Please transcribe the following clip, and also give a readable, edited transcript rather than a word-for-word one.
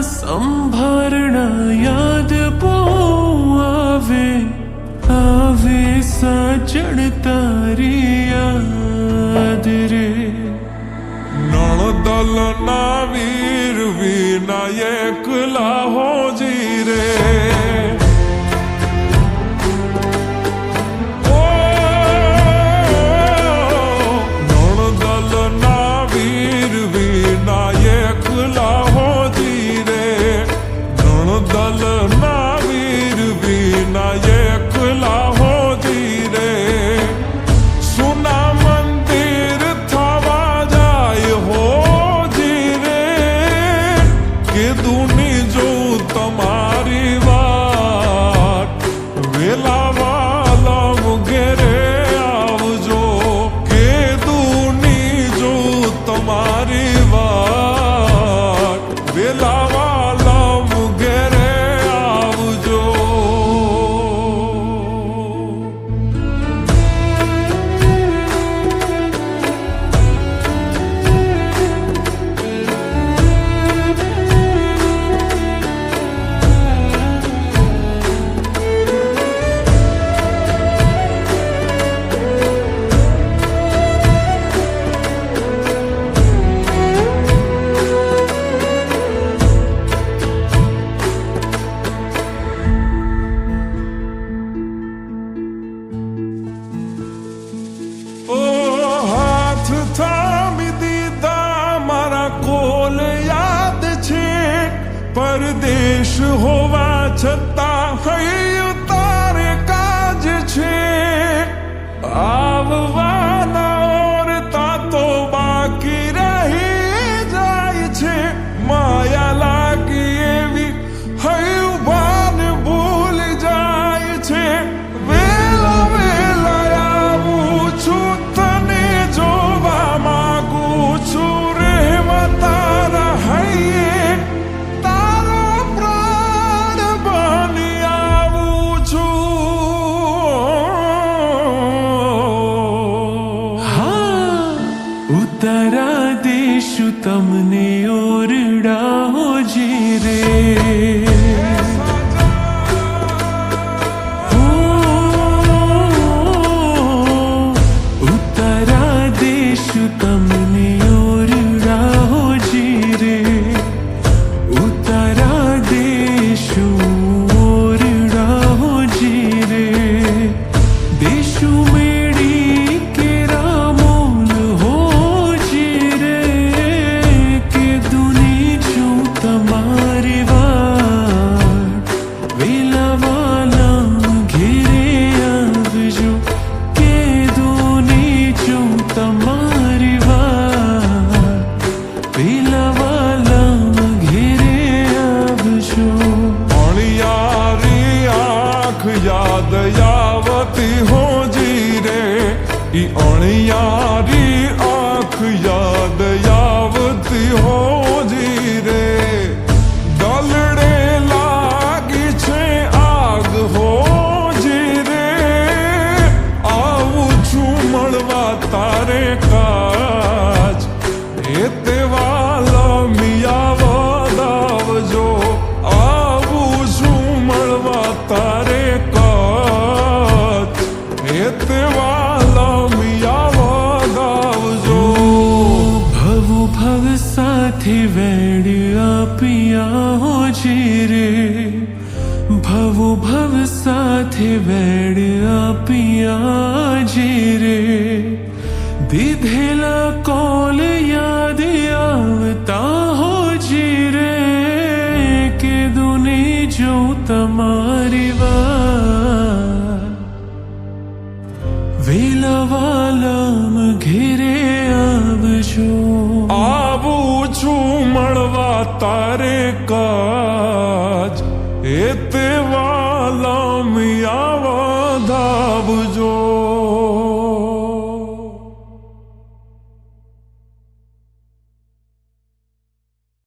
સંભારણા યાદ બહુ આવે આવે સાજણ તારી યાદ રે નણદલના વીર વિનાયક લાહોજી રે પરદેશ હોવા છતાં હૈયું તારે કાજ છે આવવાના ઓરતા તો બાકી રહી જાય છે માયા લાગી એવી હૈયું ભાન ભૂલ જાય છે વેલા વેલા આવું છું તને જોવા માંગુ છું રહેવા તારા હૈયે ઉતારા દેશું તમને ઓરડા હોજી રે ઉતારા દેશું તમને ઓરડા હોજી રે ઉતારા દેશું ઓરડા હોજી રે દેશું મેળી કેરા મોલ હો તમારી વાત વેલાવાલા ઘેરે આવજો કે દોની છું તમારી વાત વેલાવાલા ઘેરે આવજો અણિયારી આંખ યાદ આવતી હોજી રે ઈ અણિયારી આંખ યાદ આવતી હોજી રે તારે કાજ એ તેવાલા મિયા વધાવજો આવું છું મળવા તારે કાજ એ તેવાલા મિયા વધાવજો ભવ ભવ સાથે વેડ આપ્યા હોજી રે ભવ ભવ સાથે વેડ આપ્યા જી રે દીધેલા કોલ યાદ આવતા હોજી રે કે દુની જો તમારી વાત વેલાવાલામ ઘેરે આવજો આવું છું મળવા તારે કાજ એ તેવાલા મિયા વધાવજો